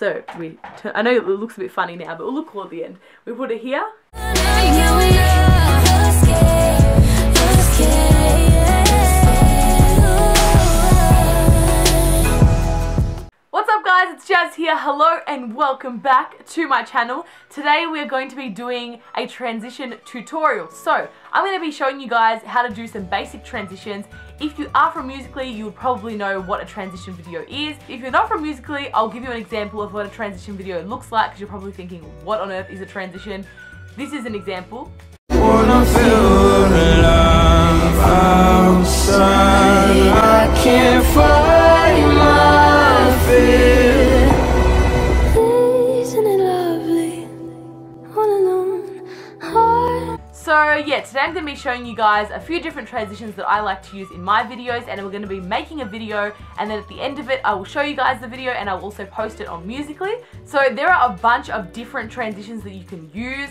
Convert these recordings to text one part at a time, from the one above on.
So I know it looks a bit funny now, but it'll look cool at the end. We put it here. What's up guys, it's Jazz here. Hello and welcome back to my channel. Today we're going to be doing a transition tutorial. So I'm going to be showing you guys how to do some basic transitions. If you are from Musical.ly, you would probably know what a transition video is. If you're not from Musical.ly, I'll give you an example of what a transition video looks like, because you're probably thinking, what on earth is a transition? This is an example. Wanna feel alive outside. I can't find my fear. Isn't it lovely? All alone. So yeah, today I'm going to be showing you guys a few different transitions that I like to use in my videos, and we're going to be making a video, and then at the end of it I will show you guys the video and I'll also post it on Musical.ly. So there are a bunch of different transitions that you can use.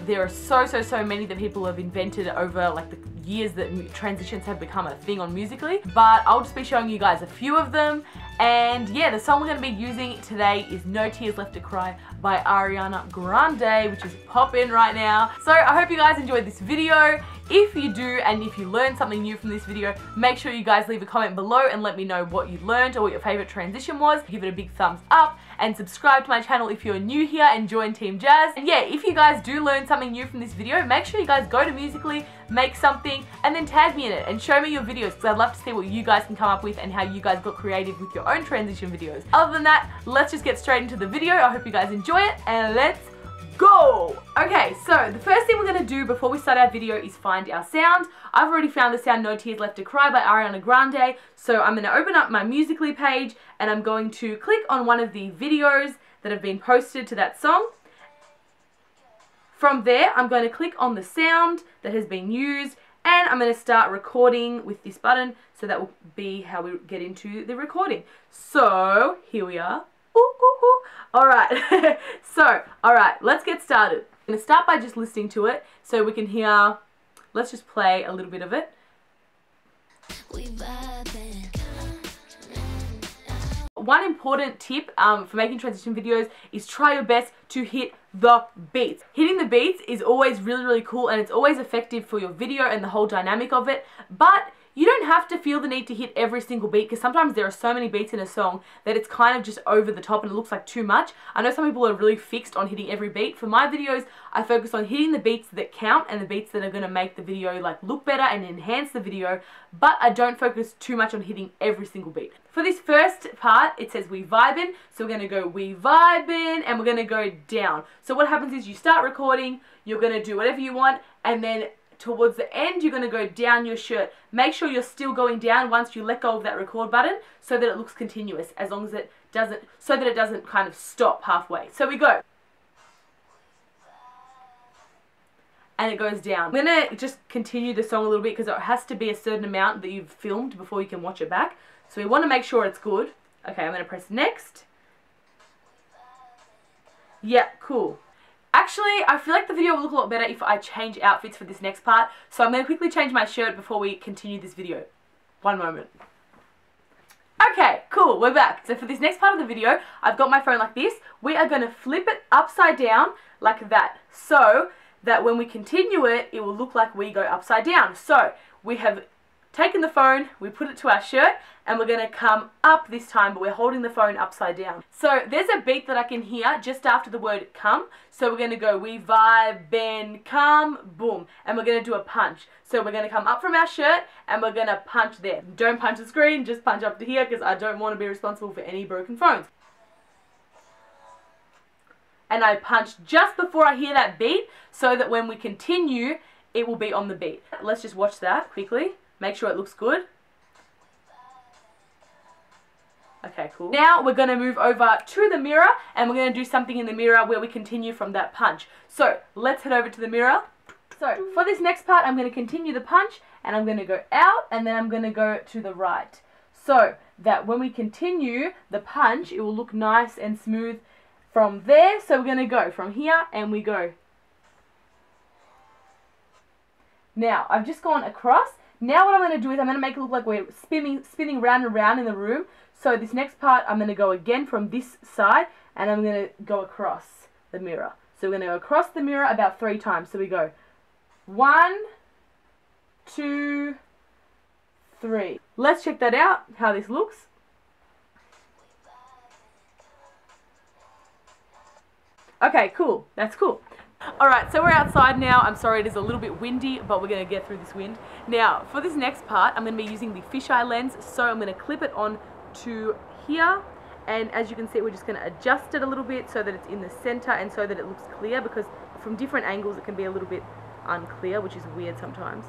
There are so many that people have invented over like the years that transitions have become a thing on Musical.ly, but I'll just be showing you guys a few of them. And yeah, the song we're going to be using today is No Tears Left to Cry by Ariana Grande, which is popping right now. So I hope you guys enjoyed this video. If you do, and if you learned something new from this video, make sure you guys leave a comment below and let me know what you learned or what your favorite transition was. Give it a big thumbs up and subscribe to my channel if you're new here and join Team Jazz. And yeah, if you guys do learn something new from this video, make sure you guys go to Musical.ly, make something, and then tag me in it and show me your videos, because I'd love to see what you guys can come up with and how you guys got creative with your own transition videos. Other than that, let's just get straight into the video. I hope you guys enjoy it, and let's go! Okay, so the first thing we're going to do before we start our video is find our sound. I've already found the sound No Tears Left to Cry by Ariana Grande, so I'm going to open up my Musical.ly page and I'm going to click on one of the videos that have been posted to that song. From there, I'm going to click on the sound that has been used, and I'm going to start recording with this button, so that will be how we get into the recording. So, here we are. Alright, alright, let's get started. I'm going to start by just listening to it so we can hear. Let's just play a little bit of it. One important tip for making transition videos is try your best to hit the beats. Hitting the beats is always really cool, and it's always effective for your video and the whole dynamic of it, but you don't have to feel the need to hit every single beat, because sometimes there are so many beats in a song that it's kind of just over the top and it looks like too much. I know some people are really fixed on hitting every beat. For my videos, I focus on hitting the beats that count and the beats that are going to make the video like look better and enhance the video, but I don't focus too much on hitting every single beat. For this first part, it says we vibin', so we're going to go we vibin', and we're going to go down. So what happens is you start recording, you're going to do whatever you want, and then towards the end, you're going to go down your shirt. Make sure you're still going down once you let go of that record button, so that it looks continuous, as long as it doesn't, so that it doesn't kind of stop halfway. So we go. And it goes down. I'm going to just continue the song a little bit, because it has to be a certain amount that you've filmed before you can watch it back. So we want to make sure it's good. Okay, I'm going to press next. Yeah, cool. Actually, I feel like the video will look a lot better if I change outfits for this next part, so I'm going to quickly change my shirt before we continue this video. One moment. Okay, cool, we're back. So for this next part of the video, I've got my phone like this. We are going to flip it upside down like that, so that when we continue it, it will look like we go upside down. So we have taken the phone, we put it to our shirt, and we're going to come up this time, but we're holding the phone upside down. So there's a beat that I can hear just after the word come. So we're going to go we vibe, bend, come, boom. And we're going to do a punch. So we're going to come up from our shirt and we're going to punch there. Don't punch the screen, just punch up to here, because I don't want to be responsible for any broken phones. And I punch just before I hear that beat, so that when we continue, it will be on the beat. Let's just watch that quickly. Make sure it looks good. Okay, cool. Now we're going to move over to the mirror, and we're going to do something in the mirror where we continue from that punch. So let's head over to the mirror. So for this next part, I'm going to continue the punch, and I'm going to go out, and then I'm going to go to the right. So that when we continue the punch, it will look nice and smooth from there. So we're going to go from here, and we go. Now, I've just gone across. Now what I'm going to do is I'm going to make it look like we're spinning round and round in the room. So this next part, I'm going to go again from this side, and I'm going to go across the mirror. So we're going to go across the mirror about 3 times. So we go 1, 2, 3. Let's check that out, how this looks. Okay, cool. That's cool. Alright, so we're outside now. I'm sorry it is a little bit windy, but we're going to get through this wind. Now, for this next part, I'm going to be using the fisheye lens. So I'm going to clip it on to here. And as you can see, we're just going to adjust it a little bit so that it's in the center and so that it looks clear, because from different angles it can be a little bit unclear, which is weird sometimes.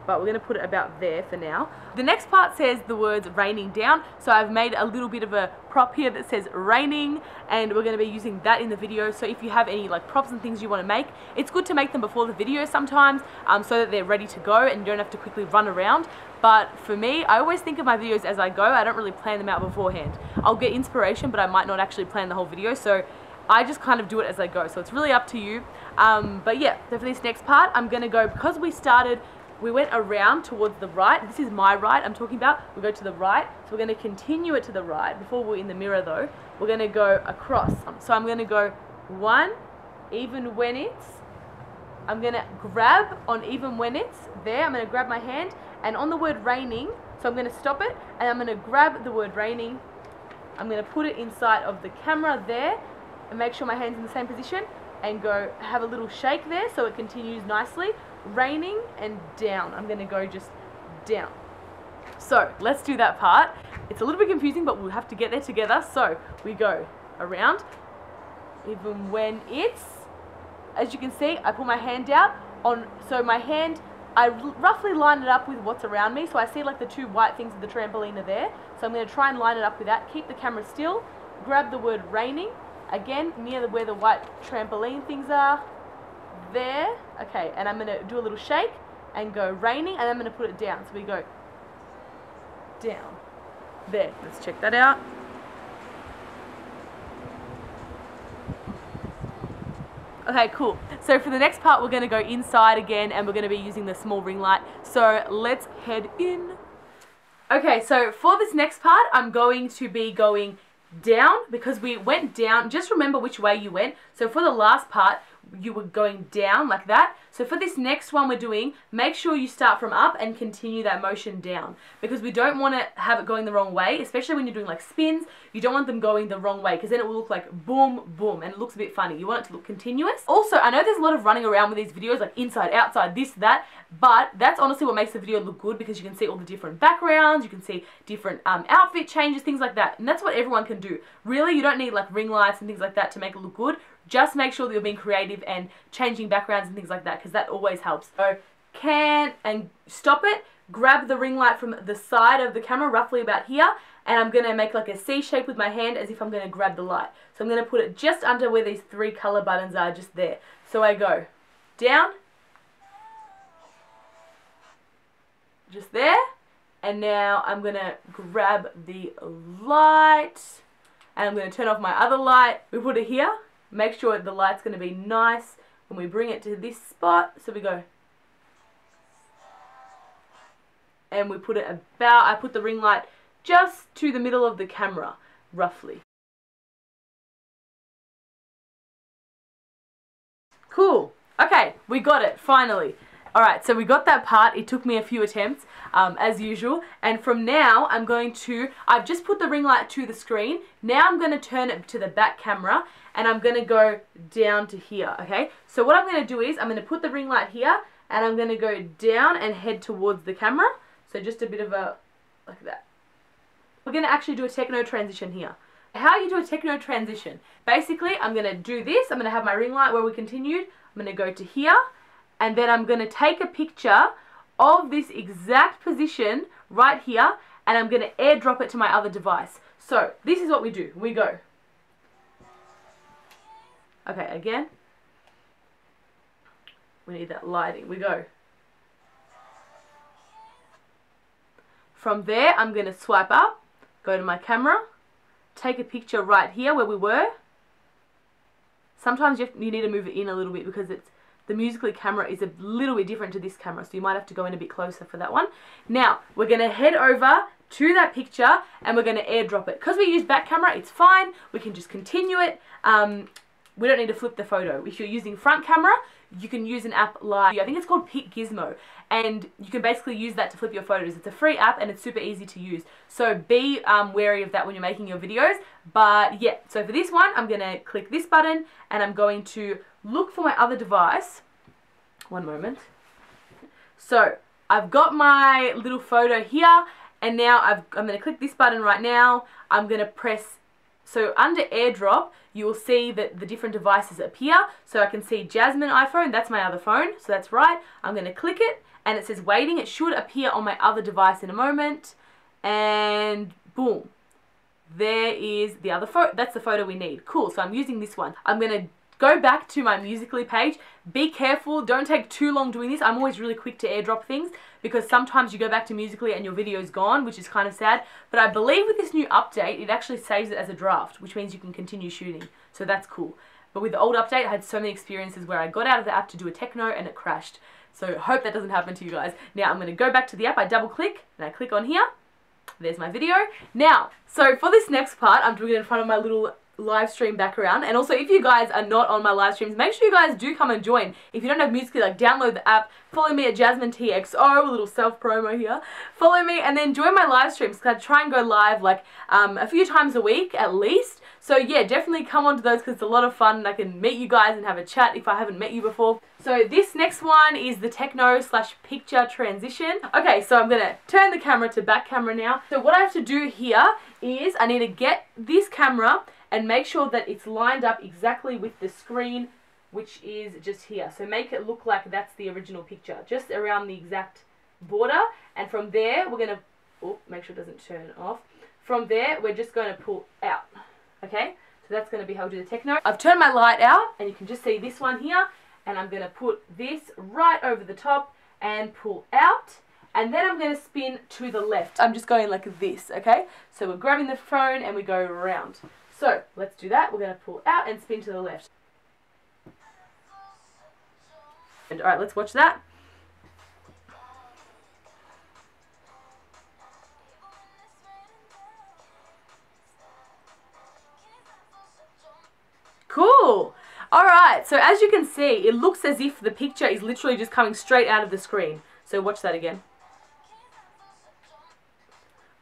But we're going to put it about there for now. The next part says the words raining down, so I've made a little bit of a prop here that says raining, and we're going to be using that in the video. So if you have any like props and things you want to make, it's good to make them before the video sometimes, so that they're ready to go and you don't have to quickly run around. But for me, I always think of my videos as I go. I don't really plan them out beforehand. I'll get inspiration, but I might not actually plan the whole video, so I just kind of do it as I go. So it's really up to you. But yeah, so for this next part, I'm going to go, because we went around towards the right. This is my right I'm talking about. We'll go to the right. So we're going to continue it to the right. Before we're in the mirror though, we're going to go across. So I'm going to go 1, even when it's, I'm going to grab on even when it's there. I'm going to grab my hand and on the word raining, so I'm going to stop it and I'm going to grab the word raining. I'm going to put it inside of the camera there and make sure my hand's in the same position and go have a little shake there so it continues nicely. Raining and down. I'm going to go just down. So let's do that part. It's a little bit confusing, but we'll have to get there together. So we go around, even when it's, as you can see, I put my hand out on, so my hand, I roughly line it up with what's around me. So I see like the 2 white things of the trampoline are there. So I'm going to try and line it up with that. Keep the camera still. Grab the word raining. Again, near where the white trampoline things are. There. Okay, and I'm going to do a little shake and go raining, and I'm going to put it down. So we go down. There. Let's check that out. Okay, cool. So for the next part, we're going to go inside again, and we're going to be using the small ring light. So let's head in. Okay, so for this next part, I'm going to be going down because we went down. Just remember which way you went. So for the last part, you were going down like that. So for this next one we're doing, make sure you start from up and continue that motion down, because we don't want to have it going the wrong way, especially when you're doing like spins. You don't want them going the wrong way, because then it will look like boom, boom, and it looks a bit funny. You want it to look continuous. Also, I know there's a lot of running around with these videos, like inside, outside, this, that, but that's honestly what makes the video look good, because you can see all the different backgrounds, you can see different outfit changes, things like that, and that's what everyone can do. Really, you don't need like ring lights and things like that to make it look good. Just make sure that you're being creative and changing backgrounds and things like that, because that always helps. So can and stop it, grab the ring light from the side of the camera, roughly about here, and I'm going to make like a C shape with my hand as if I'm going to grab the light. So I'm going to put it just under where these 3 color buttons are, just there. So I go down, just there, and now I'm going to grab the light, and I'm going to turn off my other light. We put it here. Make sure the light's going to be nice when we bring it to this spot. So we go, and we put it about, I put the ring light just to the middle of the camera, roughly. Cool. Okay, we got it, finally. Alright, so we got that part. It took me a few attempts, as usual. And from now, I've just put the ring light to the screen. Now I'm going to turn it to the back camera, and I'm going to go down to here, okay? So what I'm going to do is, I'm going to put the ring light here, and I'm going to go down and head towards the camera. So just a bit of a, like that. We're going to actually do a techno transition here. How you do a techno transition? Basically, I'm going to do this. I'm going to have my ring light where we continued. I'm going to go to here. And then I'm going to take a picture of this exact position right here, and I'm going to airdrop it to my other device. So this is what we do. We go. Okay, again. We need that lighting. We go. From there, I'm going to swipe up, go to my camera, take a picture right here where we were. Sometimes you need to move it in a little bit because the Musical.ly camera is a little bit different to this camera, so you might have to go in a bit closer for that one. Now, we're going to head over to that picture and we're going to airdrop it. Because we use back camera, it's fine. We can just continue it. We don't need to flip the photo. If you're using front camera, you can use an app like, I think it's called Pic Gizmo, and you can basically use that to flip your photos. It's a free app and it's super easy to use. So be wary of that when you're making your videos. But yeah, so for this one, I'm going to click this button and I'm going to look for my other device. One moment. So I've got my little photo here, and now I'm going to click this button right now. I'm going to press, so under airdrop, you will see that the different devices appear. So I can see Jasmine iPhone, that's my other phone, so that's right. I'm going to click it, and it says waiting. It should appear on my other device in a moment, and boom. There is the other photo. That's the photo we need. Cool, so I'm using this one. I'm going to go back to my Musical.ly page. Be careful, don't take too long doing this. I'm always really quick to airdrop things because sometimes you go back to Musical.ly and your video is gone, which is kind of sad. But I believe with this new update, it actually saves it as a draft, which means you can continue shooting. So that's cool. But with the old update, I had so many experiences where I got out of the app to do a techno and it crashed. So hope that doesn't happen to you guys. Now I'm going to go back to the app. I double click and I click on here. There's my video. Now, so for this next part, I'm doing it in front of my little live stream background. And also, if you guys are not on my live streams, make sure you guys do come and join. If you don't have Musical.ly, like, download the app, follow me at Jasminetxo, a little self promo here, follow me, and then join my live streams because I try and go live like a few times a week at least. So yeah, definitely come onto those because it's a lot of fun and I can meet you guys and have a chat if I haven't met you before. So this next one is the techno/picture transition. Okay, so I'm going to turn the camera to back camera now. So what I have to do here is I need to get this camera and make sure that it's lined up exactly with the screen, which is just here. So make it look like that's the original picture, just around the exact border. And from there, we're going to, make sure it doesn't turn off. From there, we're just going to pull out. Okay, so that's going to be how we do the techno. I've turned my light out, and you can just see this one here. And I'm going to put this right over the top and pull out. And then I'm going to spin to the left. I'm just going like this, okay? So we're grabbing the phone and we go around. So let's do that. We're going to pull out and spin to the left. And alright, let's watch that. Cool. Alright, so as you can see, it looks as if the picture is literally just coming straight out of the screen. So watch that again.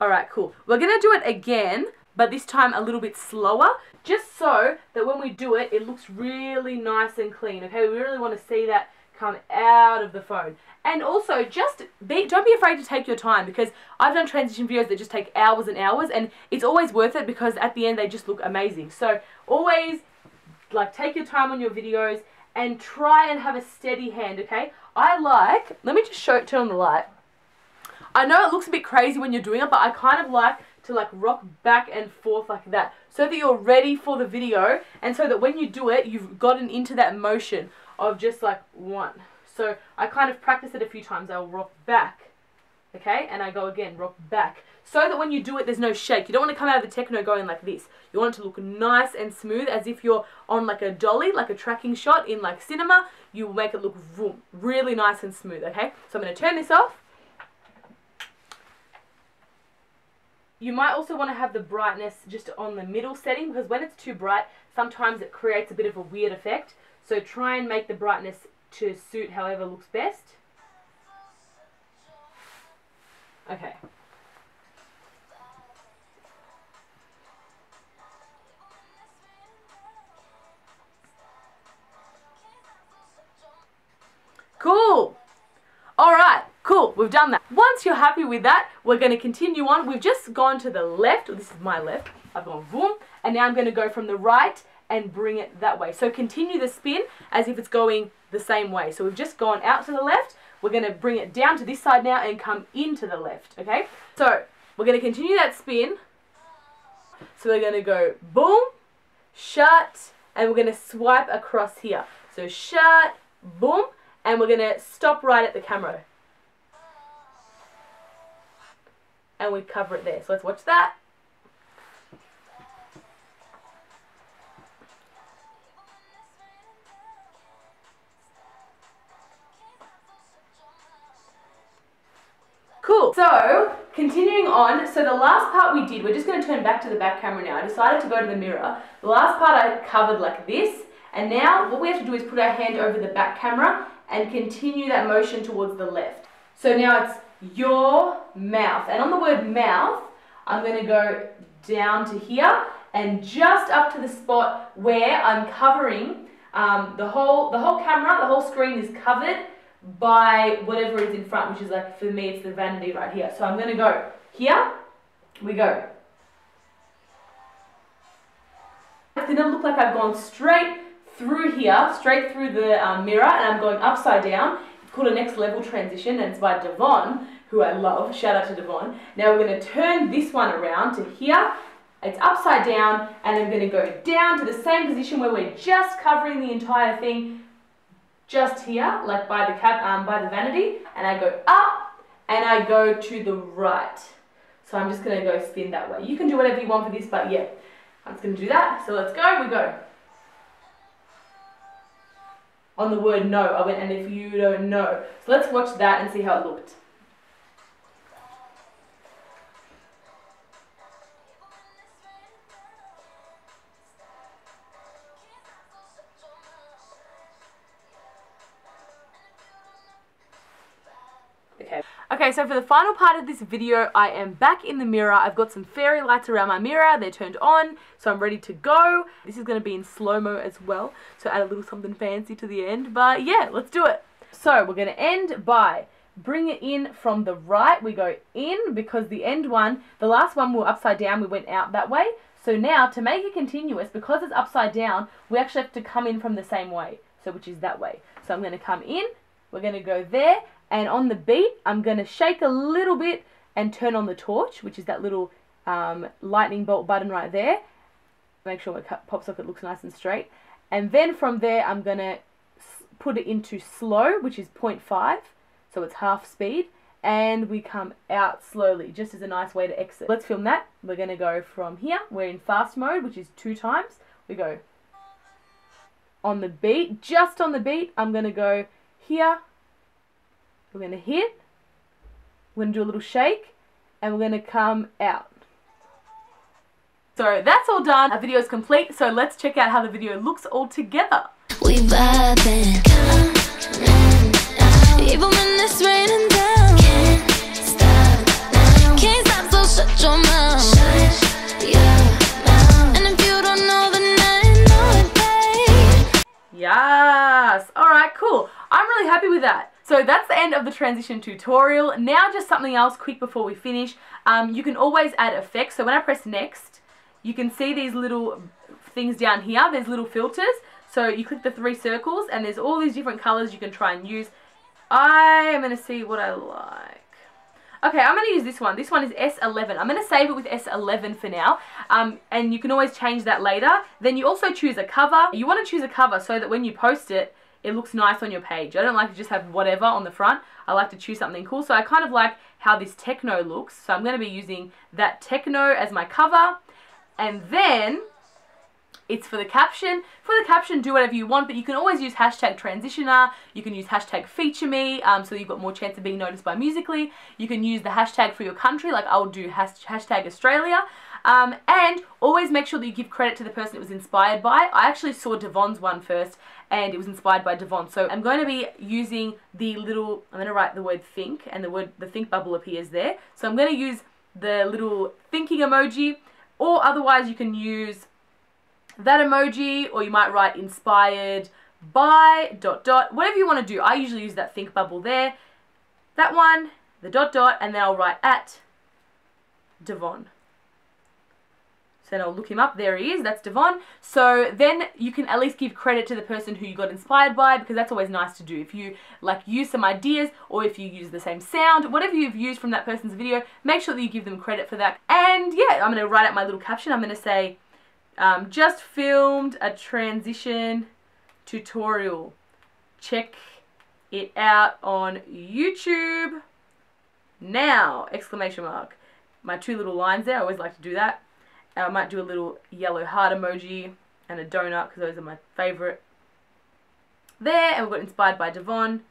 Alright, cool. We're going to do it again, but this time a little bit slower, just so that when we do it, it looks really nice and clean, okay? We really want to see that come out of the phone. And also, don't be afraid to take your time, because I've done transition videos that just take hours and hours, and it's always worth it because at the end they just look amazing. So always, like, take your time on your videos and try and have a steady hand, okay? Let me just turn on the light. I know it looks a bit crazy when you're doing it, but I kind of like to like rock back and forth like that so that you're ready for the video, and so that when you do it, you've gotten into that motion of just like one. So I kind of practice it a few times. I'll rock back, okay, and I go again, rock back, so that when you do it, there's no shake. You don't want to come out of the techno going like this. You want it to look nice and smooth, as if you're on like a dolly, like a tracking shot in like cinema. You will make it look vroom, really nice and smooth, okay? So I'm going to turn this off. You might also want to have the brightness just on the middle setting, because when it's too bright, sometimes it creates a bit of a weird effect. So try and make the brightness to suit however looks best. Okay. Cool. Alright, cool, we've done that. Once you're happy with that, we're going to continue on. We've just gone to the left. This is my left. I've gone boom, and now I'm going to go from the right and bring it that way. So continue the spin as if it's going the same way. So we've just gone out to the left. We're going to bring it down to this side now and come into the left, okay? So we're going to continue that spin. So we're going to go boom, shut, and we're going to swipe across here. So shut, boom, and we're going to stop right at the camera. And we cover it there. So let's watch that. Cool. So Continuing on, so the last part we did, we're just going to turn back to the back camera now. I decided to go to the mirror. The last part I covered like this, and now what we have to do is put our hand over the back camera and continue that motion towards the left. So now it's your mouth, and on the word mouth, I'm going to go down to here and just up to the spot where I'm covering the whole camera, the whole screen is covered by whatever is in front, which is like, for me, it's the vanity right here. So I'm going to go here, we go. It's going to look like I've gone straight through here, straight through the mirror, and I'm going upside down. It's called a next level transition, and it's by Devon, who I love. Shout out to Devon. Now we're going to turn this one around to here. It's upside down, and I'm going to go down to the same position where we're just covering the entire thing, just here, like by the vanity, and I go up, and I go to the right. So I'm just going to go spin that way. You can do whatever you want for this, but yeah, I'm just going to do that. So let's go, we go. On the word no, I went, and if you don't know. So let's watch that and see how it looked. Okay, so for the final part of this video, I am back in the mirror. I've got some fairy lights around my mirror. They're turned on, so I'm ready to go. This is going to be in slow-mo as well, so add a little something fancy to the end. But yeah, let's do it. So we're going to end by bring it in from the right. We go in because the end one, the last one we were upside down, we went out that way. So now to make it continuous, because it's upside down, we actually have to come in from the same way, so which is that way. So I'm going to come in, we're going to go there, and on the beat, I'm going to shake a little bit and turn on the torch, which is that little lightning bolt button right there. Make sure my pop socket looks nice and straight. And then from there, I'm going to put it into slow, which is 0.5, so it's half speed. And we come out slowly, just as a nice way to exit. Let's film that. We're going to go from here. We're in fast mode, which is 2 times. We go on the beat, just on the beat. I'm going to go here. We're going to hit, we're going to do a little shake, and we're going to come out. So that's all done. Our video is complete, so let's check out how the video looks all together. We vibing, even when it's raining down. Can't stop, so shut your mouth. And if you don't know, then I know it, babe. Yes. All right, cool. I'm really happy with that. So that's the end of the transition tutorial. Now just something else quick before we finish. You can always add effects. So when I press next, you can see these little things down here. There's little filters. So you click the 3 circles and there's all these different colors you can try and use. I am going to see what I like. Okay, I'm going to use this one. This one is S11. I'm going to save it with S11 for now. And you can always change that later. Then you also choose a cover. You want to choose a cover so that when you post it, it looks nice on your page. I don't like to just have whatever on the front. I like to choose something cool. So I kind of like how this Techno looks. So I'm going to be using that Techno as my cover. And then it's for the caption. For the caption, do whatever you want, but you can always use hashtag transitioner. You can use hashtag feature me, so you've got more chance of being noticed by Musical.ly. You can use the hashtag for your country, like I'll do hashtag Australia. And always make sure that you give credit to the person it was inspired by. I actually saw Devon's one first, and it was inspired by Devon. So I'm going to be using the little, I'm going to write the word think, and the think bubble appears there. So I'm going to use the little thinking emoji, or otherwise you can use that emoji, or you might write inspired by ... whatever you want to do. I usually use that think bubble there, that one, the ... and then I'll write at Devon. So then I'll look him up. There he is. That's Devon. So then you can at least give credit to the person who you got inspired by, because that's always nice to do. If you like use some ideas, or if you use the same sound, whatever you've used from that person's video, make sure that you give them credit for that. And yeah, I'm going to write out my little caption. I'm going to say, just filmed a transition tutorial. Check it out on YouTube now! Exclamation mark. My 2 little lines there. I always like to do that. I might do a little yellow heart emoji and a donut, because those are my favourite. There, and we've got inspired by Devon.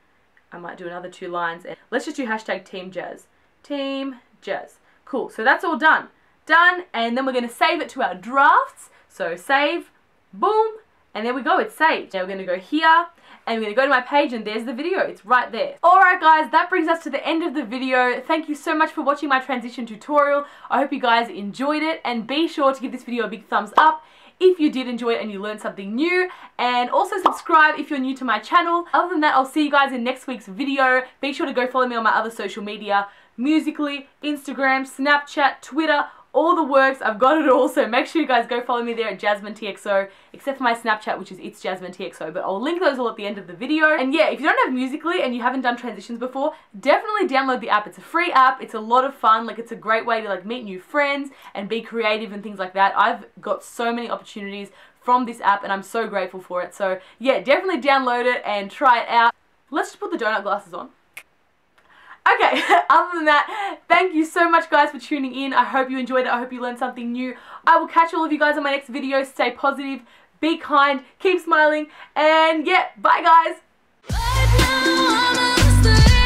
I might do another 2 lines. And let's just do hashtag Team Jazz. Team Jazz. Cool, so that's all done. Done, and then we're going to save it to our drafts. So save, boom, and there we go, it's saved. Now we're going to go here, and we're going to go to my page, and there's the video. It's right there. Alright guys, that brings us to the end of the video. Thank you so much for watching my transition tutorial. I hope you guys enjoyed it, and be sure to give this video a big thumbs up if you did enjoy it and you learned something new, and also subscribe if you're new to my channel. Other than that, I'll see you guys in next week's video. Be sure to go follow me on my other social media, Musically, Instagram, Snapchat, Twitter, all the works. I've got it all, so make sure you guys go follow me there at Jasminetxo, except for my Snapchat, which is It's Jasminetxo, but I'll link those all at the end of the video. And yeah, if you don't have Musically and you haven't done transitions before, definitely download the app. It's a free app. It's a lot of fun. Like, it's a great way to like meet new friends and be creative and things like that. I've got so many opportunities from this app, and I'm so grateful for it. So yeah, definitely download it and try it out. Let's just put the donut glasses on. Okay, other than that, thank you so much guys for tuning in. I hope you enjoyed it. I hope you learned something new. I will catch all of you guys on my next video. Stay positive, be kind, keep smiling, and yeah, bye guys. Right now I'm a